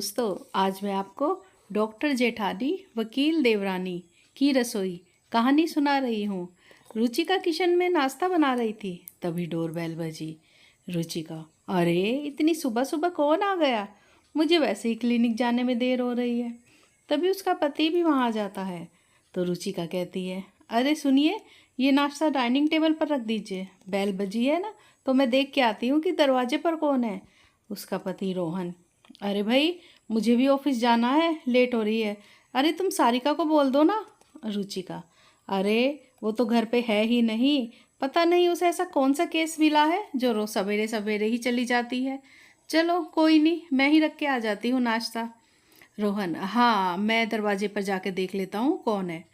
दोस्तों, आज मैं आपको डॉक्टर जेठानी वकील देवरानी की रसोई कहानी सुना रही हूँ। रुचिका किचन में नाश्ता बना रही थी, तभी डोरबेल बजी। रुचिका, अरे इतनी सुबह सुबह कौन आ गया? मुझे वैसे ही क्लिनिक जाने में देर हो रही है। तभी उसका पति भी वहाँ आ जाता है। तो रुचिका कहती है, अरे सुनिए, ये नाश्ता डाइनिंग टेबल पर रख दीजिए। बेल बजी है ना, तो मैं देख के आती हूँ कि दरवाजे पर कौन है। उसका पति रोहन, अरे भाई, मुझे भी ऑफिस जाना है, लेट हो रही है। अरे तुम सारिका को बोल दो ना। रुचिका, अरे वो तो घर पे है ही नहीं। पता नहीं उसे ऐसा कौन सा केस मिला है जो रोज सवेरे सवेरे ही चली जाती है। चलो कोई नहीं, मैं ही रख के आ जाती हूँ नाश्ता। रोहन, हाँ मैं दरवाजे पर जाके देख लेता हूँ कौन है।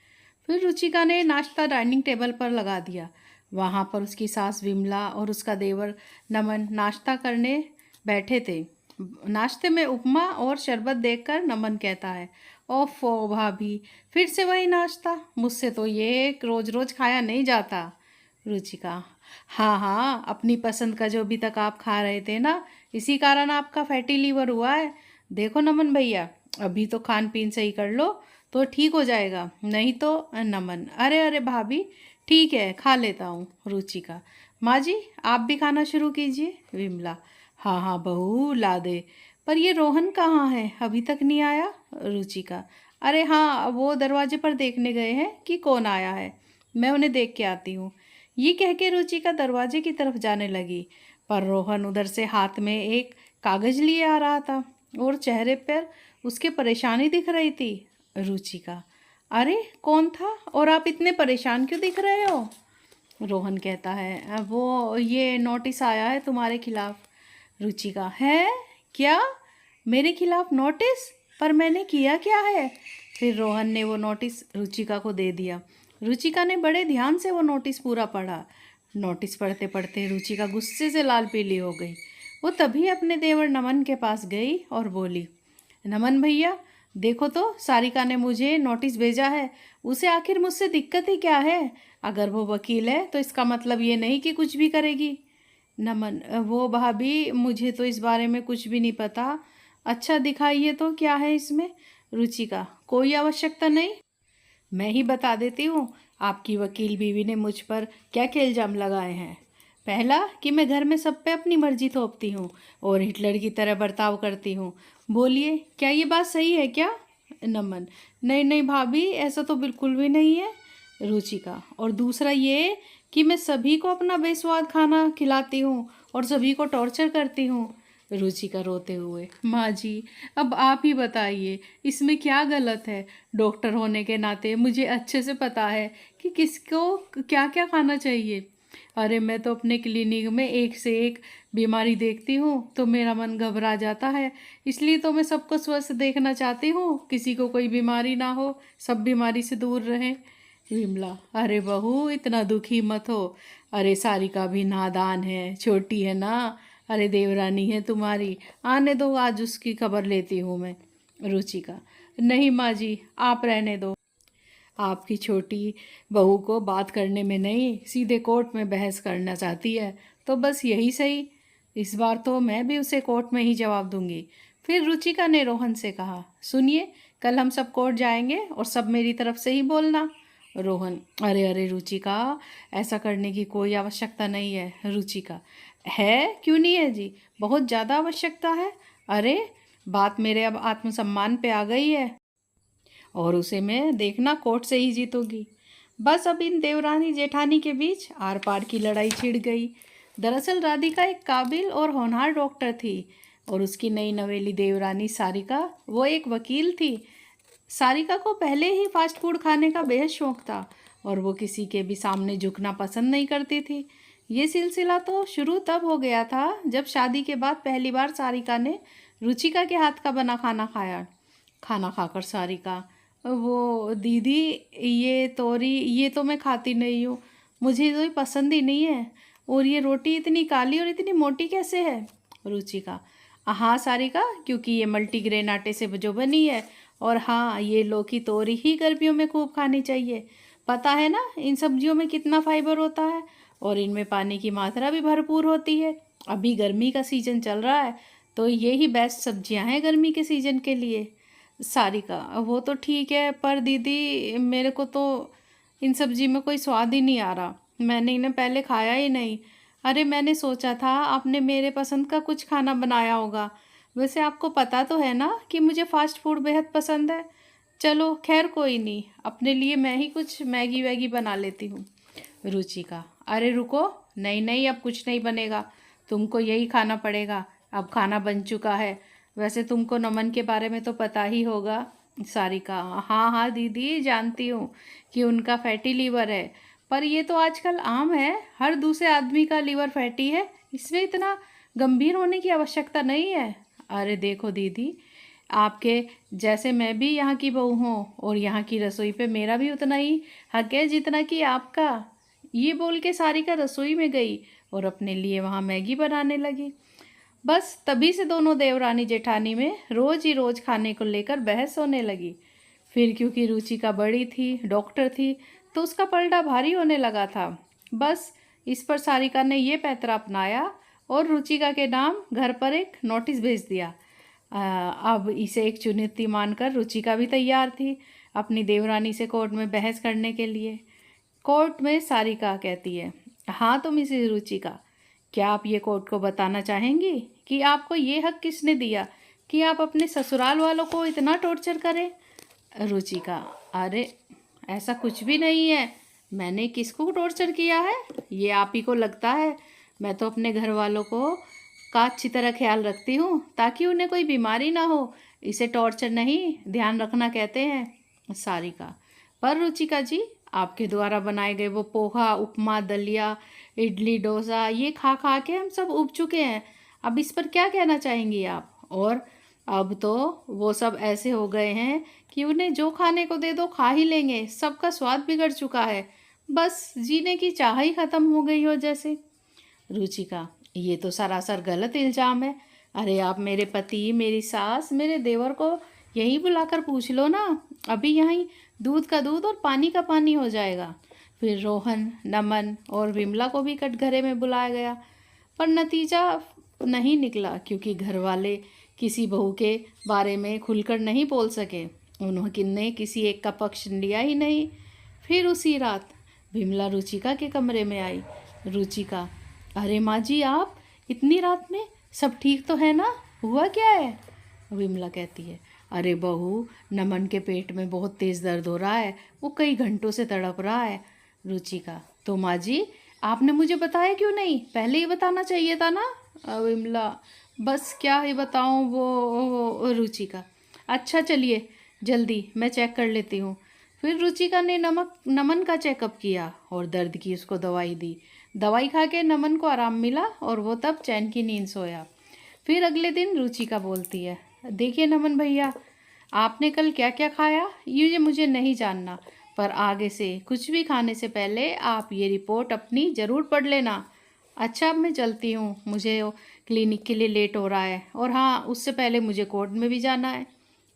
फिर रुचिका ने नाश्ता डाइनिंग टेबल पर लगा दिया। वहाँ पर उसकी सास विमला और उसका देवर नमन नाश्ता करने बैठे थे। नाश्ते में उपमा और शरबत देखकर नमन कहता है, ओफो भाभी, फिर से वही नाश्ता? मुझसे तो ये रोज रोज खाया नहीं जाता। रुचिका, हाँ हाँ, अपनी पसंद का जो अभी तक आप खा रहे थे ना, इसी कारण आपका फैटी लीवर हुआ है। देखो नमन भैया, अभी तो खान पीन सही कर लो तो ठीक हो जाएगा, नहीं तो। नमन, अरे अरे भाभी, ठीक है खा लेता हूँ। रुचिका, माँ जी आप भी खाना शुरू कीजिए। विमला, हाँ हाँ बहू ला दे। पर ये रोहन कहाँ है, अभी तक नहीं आया? रुचिका, अरे हाँ, वो दरवाजे पर देखने गए हैं कि कौन आया है। मैं उन्हें देख के आती हूँ। ये कह के रुचिका दरवाजे की तरफ जाने लगी, पर रोहन उधर से हाथ में एक कागज लिए आ रहा था और चेहरे पर उसके परेशानी दिख रही थी। रुचिका, अरे कौन था और आप इतने परेशान क्यों दिख रहे हो? रोहन कहता है, वो ये नोटिस आया है तुम्हारे खिलाफ। रुचिका, है क्या? मेरे खिलाफ नोटिस? पर मैंने किया क्या है? फिर रोहन ने वो नोटिस रुचिका को दे दिया। रुचिका ने बड़े ध्यान से वो नोटिस पूरा पढ़ा। नोटिस पढ़ते पढ़ते रुचिका गुस्से से लाल पीली हो गई। वो तभी अपने देवर नमन के पास गई और बोली, नमन भैया देखो तो, सारिका ने मुझे नोटिस भेजा है। उसे आखिर मुझसे दिक्कत ही क्या है? अगर वो वकील है तो इसका मतलब ये नहीं कि कुछ भी करेगी। नमन, वो भाभी, मुझे तो इस बारे में कुछ भी नहीं पता। अच्छा दिखाइए तो क्या है इसमें? रुचिका, कोई आवश्यकता नहीं, मैं ही बता देती हूँ। आपकी वकील बीवी ने मुझ पर क्या क्या इल्ज़ाम लगाए हैं। पहला कि मैं घर में सब पे अपनी मर्जी थोपती हूँ और हिटलर की तरह बर्ताव करती हूँ। बोलिए, क्या ये बात सही है क्या? नमन, नहीं नहीं भाभी, ऐसा तो बिल्कुल भी नहीं है। रुचिका, और दूसरा ये कि मैं सभी को अपना बेस्वाद खाना खिलाती हूँ और सभी को टॉर्चर करती हूँ। रुचिका रोते हुए, माँ जी अब आप ही बताइए, इसमें क्या गलत है? डॉक्टर होने के नाते मुझे अच्छे से पता है कि किसको क्या क्या खाना चाहिए। अरे मैं तो अपने क्लिनिक में एक से एक बीमारी देखती हूँ तो मेरा मन घबरा जाता है। इसलिए तो मैं सबको स्वस्थ देखना चाहती हूँ, किसी को कोई बीमारी ना हो, सब बीमारी से दूर रहें। विमला, अरे बहू इतना दुखी मत हो। अरे सारिका भी नादान है, छोटी है ना। अरे देवरानी है तुम्हारी, आने दो, आज उसकी खबर लेती हूँ मैं। रुचिका, नहीं माँ जी, आप रहने दो। आपकी छोटी बहू को बात करने में नहीं, सीधे कोर्ट में बहस करना चाहती है, तो बस यही सही। इस बार तो मैं भी उसे कोर्ट में ही जवाब दूंगी। फिर रुचिका ने रोहन से कहा, सुनिए, कल हम सब कोर्ट जाएंगे और सब मेरी तरफ से ही बोलना। रोहन, अरे अरे रुचिका, ऐसा करने की कोई आवश्यकता नहीं है। रुचिका, है क्यों नहीं है जी, बहुत ज़्यादा आवश्यकता है। अरे बात मेरे अब आत्मसम्मान पे आ गई है और उसे मैं देखना कोर्ट से ही जीतूंगी। बस अब इन देवरानी जेठानी के बीच आर पार की लड़ाई छिड़ गई। दरअसल राधिका एक काबिल और होनहार डॉक्टर थी और उसकी नई नवेली देवरानी सारिका वो एक वकील थी। सारिका को पहले ही फास्ट फूड खाने का बेहद शौक था और वो किसी के भी सामने झुकना पसंद नहीं करती थी। ये सिलसिला तो शुरू तब हो गया था जब शादी के बाद पहली बार सारिका ने रुचिका के हाथ का बना खाना खाया। खाना खाकर सारिका, वो दीदी, ये तोरी ये तो मैं खाती नहीं हूँ, मुझे तो ये पसंद ही नहीं है। और ये रोटी इतनी काली और इतनी मोटी कैसे है? रुचिका, हाँ सारिका, क्योंकि ये मल्टीग्रेन आटे से जो बनी है। और हाँ, ये लौकी तोरी ही गर्मियों में खूब खानी चाहिए। पता है ना इन सब्जियों में कितना फाइबर होता है और इनमें पानी की मात्रा भी भरपूर होती है। अभी गर्मी का सीजन चल रहा है तो ये ही बेस्ट सब्जियां हैं गर्मी के सीजन के लिए। सारिका, वो तो ठीक है पर दीदी मेरे को तो इन सब्जी में कोई स्वाद ही नहीं आ रहा, मैंने इन्हें पहले खाया ही नहीं। अरे मैंने सोचा था आपने मेरे पसंद का कुछ खाना बनाया होगा, वैसे आपको पता तो है ना कि मुझे फ़ास्ट फूड बेहद पसंद है। चलो खैर कोई नहीं, अपने लिए मैं ही कुछ मैगी वैगी बना लेती हूँ। रुचिका, अरे रुको, नहीं नहीं अब कुछ नहीं बनेगा, तुमको यही खाना पड़ेगा, अब खाना बन चुका है। वैसे तुमको नमन के बारे में तो पता ही होगा। सारिका, हाँ हाँ दीदी जानती हूँ कि उनका फैटी लीवर है, पर ये तो आजकल आम है, हर दूसरे आदमी का लीवर फैटी है, इसमें इतना गंभीर होने की आवश्यकता नहीं है। अरे देखो दीदी, आपके जैसे मैं भी यहाँ की बहू हूँ और यहाँ की रसोई पे मेरा भी उतना ही हक है जितना कि आपका। ये बोल के सारिका रसोई में गई और अपने लिए वहाँ मैगी बनाने लगी। बस तभी से दोनों देवरानी जेठानी में रोज़ ही रोज़ खाने को लेकर बहस होने लगी। फिर क्योंकि रुचिका बड़ी थी, डॉक्टर थी, तो उसका पलड़ा भारी होने लगा था। बस इस पर सारिका ने ये पैंतरा अपनाया और रुचिका के नाम घर पर एक नोटिस भेज दिया। अब इसे एक चुनौती मानकर रुचिका भी तैयार थी अपनी देवरानी से कोर्ट में बहस करने के लिए। कोर्ट में सारिका कहती है, हाँ तो मिसेस रुचिका, क्या आप ये कोर्ट को बताना चाहेंगी कि आपको ये हक किसने दिया कि आप अपने ससुराल वालों को इतना टॉर्चर करें? रुचिका, अरे ऐसा कुछ भी नहीं है, मैंने किसको टॉर्चर किया है? ये आप ही को लगता है। मैं तो अपने घर वालों को का अच्छी तरह ख्याल रखती हूँ ताकि उन्हें कोई बीमारी ना हो, इसे टॉर्चर नहीं ध्यान रखना कहते हैं। सारिका, पर रुचिका जी, आपके द्वारा बनाए गए वो पोहा, उपमा, दलिया, इडली, डोसा ये खा खा के हम सब उब चुके हैं, अब इस पर क्या कहना चाहेंगी आप? और अब तो वो सब ऐसे हो गए हैं कि उन्हें जो खाने को दे दो खा ही लेंगे, सबका स्वाद बिगड़ चुका है, बस जीने की चाह ही खत्म हो गई हो जैसे। रुचिका, ये तो सरासर गलत इल्ज़ाम है। अरे आप मेरे पति, मेरी सास, मेरे देवर को यहीं बुलाकर पूछ लो ना, अभी यहीं दूध का दूध और पानी का पानी हो जाएगा। फिर रोहन, नमन और विमला को भी कटघरे में बुलाया गया, पर नतीजा नहीं निकला क्योंकि घर वाले किसी बहू के बारे में खुलकर नहीं बोल सके, उन्होंने किसी एक का पक्ष लिया ही नहीं। फिर उसी रात विमला रुचिका के कमरे में आई। रुचिका, अरे माँ जी आप इतनी रात में, सब ठीक तो है ना, हुआ क्या है? विमला कहती है, अरे बहू, नमन के पेट में बहुत तेज़ दर्द हो रहा है, वो कई घंटों से तड़प रहा है। रुचिका, तो माँ जी आपने मुझे बताया क्यों नहीं, पहले ही बताना चाहिए था ना। विमला, बस क्या ही बताऊँ वो रुचिका, अच्छा चलिए जल्दी मैं चेक कर लेती हूँ। फिर रुचिका ने नमन का चेकअप किया और दर्द की उसको दवाई दी। दवाई खा के नमन को आराम मिला और वो तब चैन की नींद सोया। फिर अगले दिन रुचिका बोलती है, देखिए नमन भैया, आपने कल क्या क्या खाया ये मुझे नहीं जानना, पर आगे से कुछ भी खाने से पहले आप ये रिपोर्ट अपनी ज़रूर पढ़ लेना। अच्छा अब मैं चलती हूँ, मुझे क्लिनिक के लिए लेट हो रहा है, और हाँ उससे पहले मुझे कोर्ट में भी जाना है।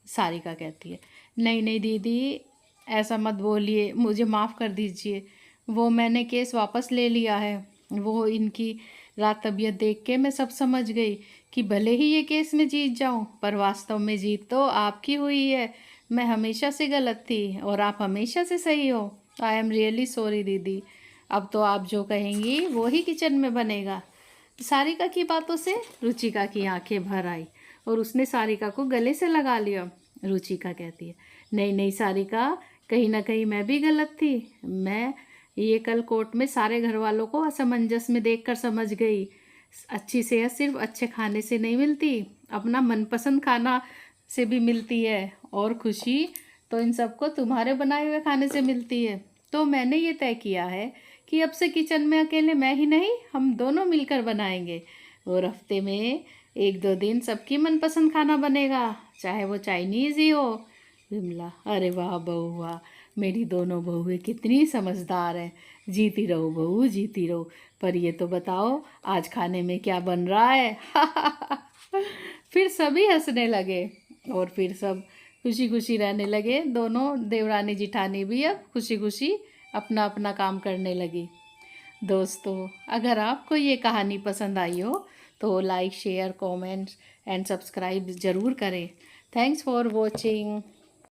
सारिका कहती है, नहीं नहीं दीदी ऐसा मत बोलिए, मुझे माफ़ कर दीजिए, वो मैंने केस वापस ले लिया है। वो इनकी रात तबीयत देख के मैं सब समझ गई कि भले ही ये केस में जीत जाऊं, पर वास्तव में जीत तो आपकी हुई है। मैं हमेशा से गलत थी और आप हमेशा से सही हो। आई एम रियली सॉरी दीदी, अब तो आप जो कहेंगी वो ही किचन में बनेगा। सारिका की बातों से रुचिका की आंखें भर आई और उसने सारिका को गले से लगा लिया। रुचिका कहती है, नहीं नहीं सारिका, कहीं ना कहीं मैं भी गलत थी, मैं ये कल कोर्ट में सारे घर वालों को असमंजस में देखकर समझ गई। अच्छी सेहत सिर्फ अच्छे खाने से नहीं मिलती, अपना मनपसंद खाना से भी मिलती है, और खुशी तो इन सबको तुम्हारे बनाए हुए खाने से मिलती है। तो मैंने ये तय किया है कि अब से किचन में अकेले मैं ही नहीं, हम दोनों मिलकर बनाएंगे, और हफ्ते में एक दो दिन सबकी मनपसंद खाना बनेगा, चाहे वो चाइनीज़ ही हो। विमला, अरे वाह बहू वाह, मेरी दोनों बहुएं कितनी समझदार हैं, जीती रहो बहू जीती रहो। पर ये तो बताओ आज खाने में क्या बन रहा है? फिर सभी हंसने लगे और फिर सब खुशी खुशी रहने लगे। दोनों देवरानी जिठानी भी अब खुशी खुशी अपना अपना काम करने लगी। दोस्तों, अगर आपको ये कहानी पसंद आई हो तो like share comments and subscribe ज़रूर करें। Thanks for watching.